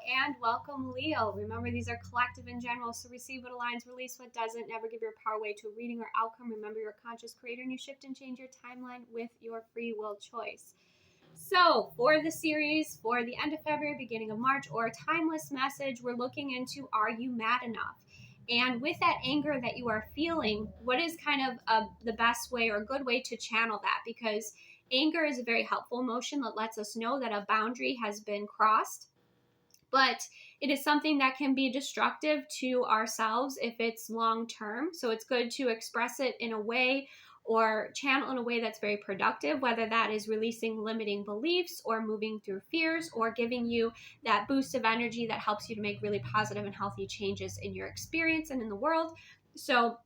and welcome, Leo. Remember, these are collective in general, so receive what aligns, release what doesn't. Never give your power away to a reading or outcome. Remember, you're a conscious creator and you shift and change your timeline with your free will choice. So, for the series, for the end of February, beginning of March, or a timeless message, we're looking into, are you mad enough? And with that anger that you are feeling, what is kind of the best way or a good way to channel that? Because anger is a very helpful emotion that lets us know that a boundary has been crossed, but it is something that can be destructive to ourselves if it's long term. So it's good to express it in a way or channel in a way that's very productive, whether that is releasing limiting beliefs or moving through fears or giving you that boost of energy that helps you to make really positive and healthy changes in your experience and in the world. So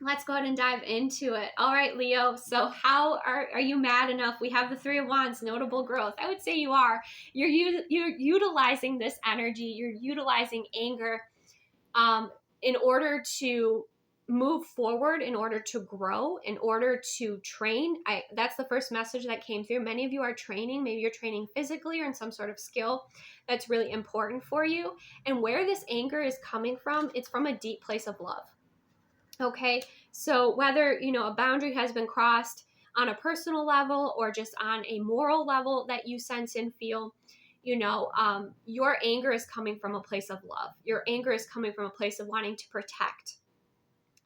let's go ahead and dive into it. All right, Leo. So how are you mad enough? We have the Three of Wands, notable growth. I would say you are. You're utilizing this energy. You're utilizing anger in order to move forward, in order to grow, in order to train. That's the first message that came through. Many of you are training. Maybe you're training physically or in some sort of skill that's really important for you. And where this anger is coming from, it's from a deep place of love. Okay, so whether, a boundary has been crossed on a personal level or just on a moral level that you sense and feel, your anger is coming from a place of love. Your anger is coming from a place of wanting to protect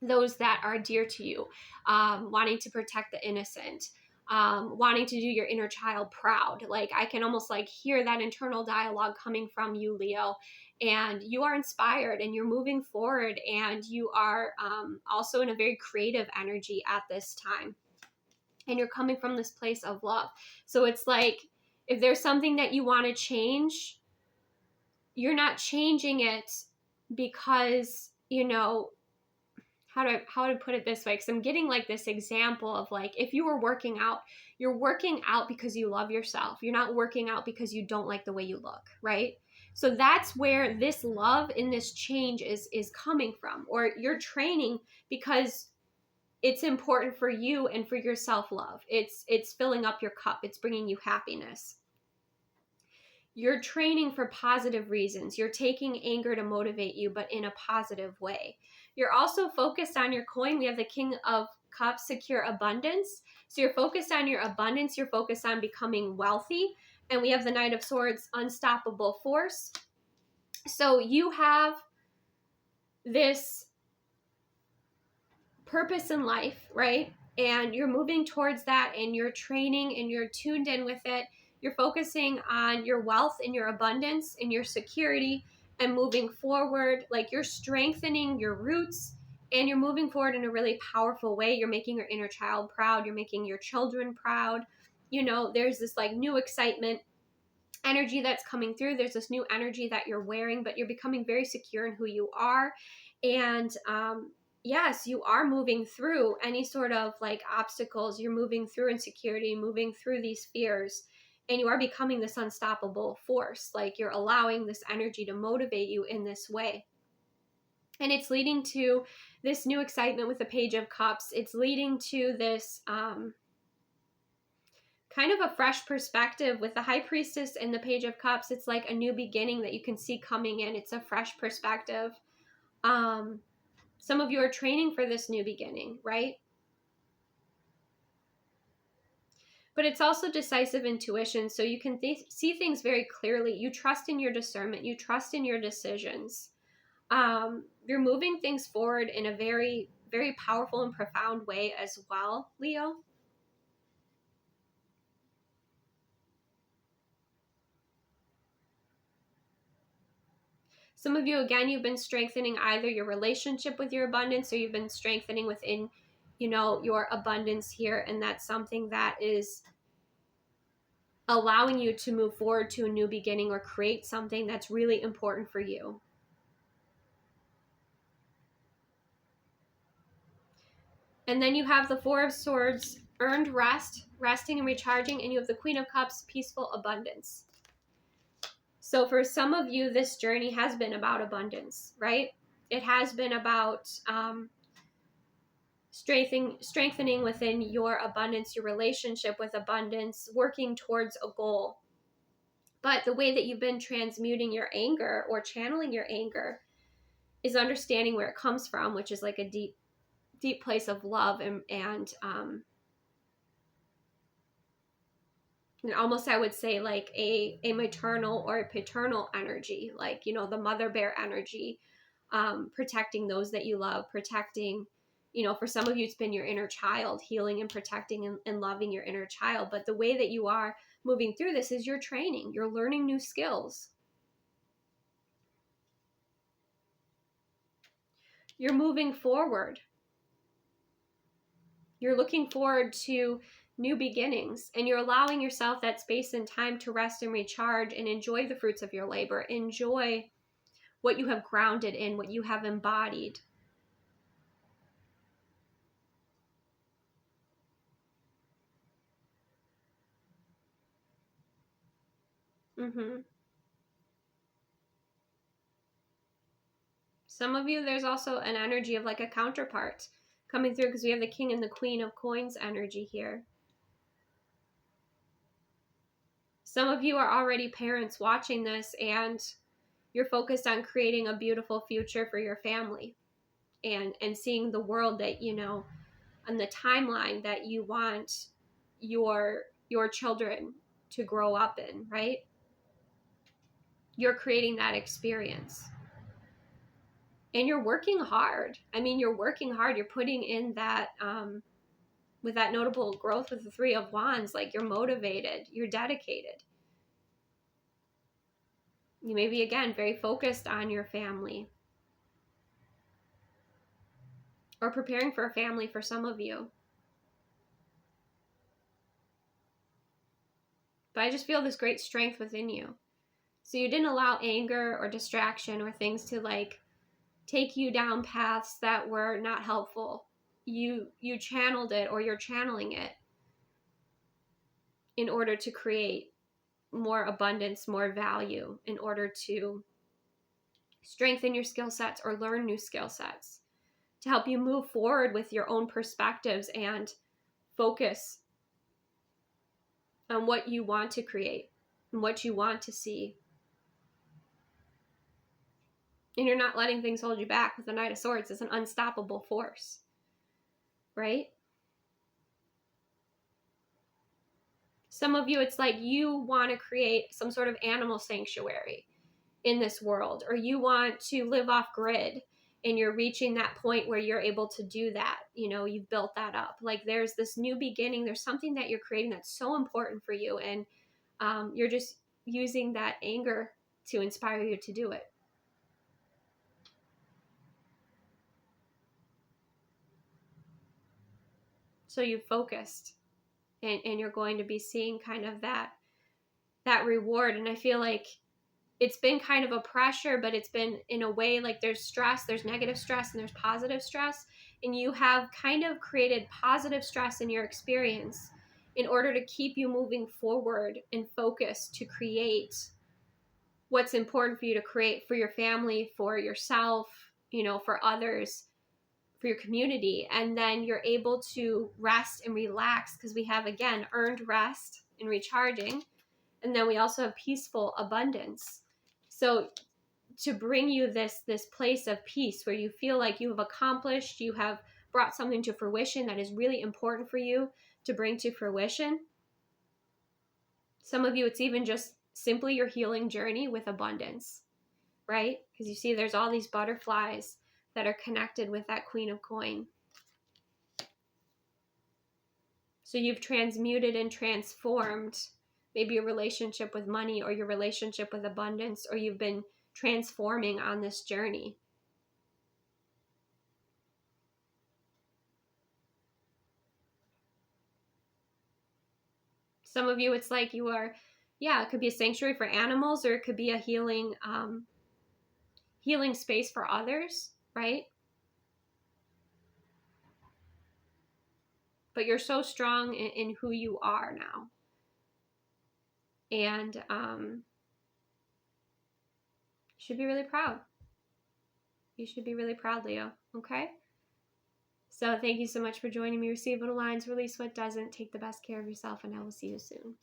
those that are dear to you, wanting to protect the innocent, wanting to do your inner child proud. Like, I can almost hear that internal dialogue coming from you, Leo, and you are inspired and you're moving forward, and you are also in a very creative energy at this time, and you're coming from this place of love. So it's like, if there's something that you want to change, you're not changing it because, how to put it this way, because I'm getting this example of if you were working out, you're working out because you love yourself. You're not working out because you don't like the way you look, right? So that's where this love in this change is coming from. Or you're training because it's important for you and for your self-love. It's filling up your cup. It's bringing you happiness. You're training for positive reasons. You're taking anger to motivate you, but in a positive way. You're also focused on your coin. We have the King of Cups, secure abundance. So you're focused on your abundance. You're focused on becoming wealthy. And we have the Knight of Swords, unstoppable force. So you have this purpose in life, right? And you're moving towards that, and you're training and you're tuned in with it. You're focusing on your wealth and your abundance and your security and moving forward. You're strengthening your roots and you're moving forward in a really powerful way. You're making your inner child proud. You're making your children proud. There's this new excitement energy that's coming through. There's this new energy that you're wearing, but you're becoming very secure in who you are. And, yes, you are moving through any sort of obstacles. You're moving through insecurity, moving through these fears. And you are becoming this unstoppable force. You're allowing this energy to motivate you in this way. And it's leading to this new excitement with the Page of Cups. It's leading to this kind of a fresh perspective with the High Priestess and the Page of Cups. It's like a new beginning that you can see coming in. It's a fresh perspective. Some of you are training for this new beginning, right? But it's also decisive intuition, so you can see things very clearly. You trust in your discernment. You trust in your decisions. You're moving things forward in a very, very powerful and profound way as well, Leo. Some of you, again, you've been strengthening either your relationship with your abundance, or you've been strengthening within, your abundance here. And that's something that is allowing you to move forward to a new beginning or create something that's really important for you. And then you have the Four of Swords, earned rest, resting and recharging, and you have the Queen of Cups, peaceful abundance. So for some of you, this journey has been about abundance, right? It has been about strengthening within your abundance, your relationship with abundance, working towards a goal. But the way that you've been transmuting your anger or channeling your anger is understanding where it comes from, which is like a deep, deep place of love and almost, I would say, like a maternal or a paternal energy, like, you know, the mother bear energy, protecting those that you love, protecting, you know, for some of you, it's been your inner child, healing and protecting and loving your inner child. But the way that you are moving through this is you're training, you're learning new skills. You're moving forward. You're looking forward to new beginnings, and you're allowing yourself that space and time to rest and recharge and enjoy the fruits of your labor. Enjoy what you have grounded in, what you have embodied. Mm-hmm. Some of you, there's also an energy of like a counterpart coming through, because we have the King and the Queen of Coins energy here. Some of you are already parents watching this, and you're focused on creating a beautiful future for your family and seeing the world that, you know, on the timeline that you want your children to grow up in, right? You're creating that experience. And you're working hard. I mean, you're working hard. You're putting in that, with that notable growth with the Three of Wands, like you're motivated, you're dedicated. You may be, again, very focused on your family, or preparing for a family for some of you. But I just feel this great strength within you. So you didn't allow anger or distraction or things to like take you down paths that were not helpful. You channeled it, or you're channeling it, in order to create more abundance, more value, in order to strengthen your skill sets or learn new skill sets to help you move forward with your own perspectives and focus on what you want to create and what you want to see. And you're not letting things hold you back. With the Knight of Swords, it's an unstoppable force, right? Some of you, it's like you want to create some sort of animal sanctuary in this world, or you want to live off grid, and you're reaching that point where you're able to do that. You know, you've built that up. Like there's this new beginning. There's something that you're creating that's so important for you. And you're just using that anger to inspire you to do it. So you've focused, and you're going to be seeing kind of that reward. And I feel like it's been kind of a pressure, but it's been in a way like there's stress, there's negative stress, and there's positive stress. And you have kind of created positive stress in your experience in order to keep you moving forward and focused to create what's important for you to create for your family, for yourself, you know, for others, for your community. And then you're able to rest and relax, because we have, again, earned rest and recharging. And then we also have peaceful abundance. So to bring you this place of peace where you feel like you have accomplished, you have brought something to fruition that is really important for you to bring to fruition. Some of you, it's even just simply your healing journey with abundance, right? Because you see there's all these butterflies that are connected with that Queen of Coin. So you've transmuted and transformed maybe your relationship with money, or your relationship with abundance, or you've been transforming on this journey. Some of you, it's like you are, it could be a sanctuary for animals, or it could be a healing space for others, right? But you're so strong in who you are now. And you should be really proud. You should be really proud, Leo. Okay? So thank you so much for joining me. Receive what aligns, release what doesn't. Take the best care of yourself, and I will see you soon.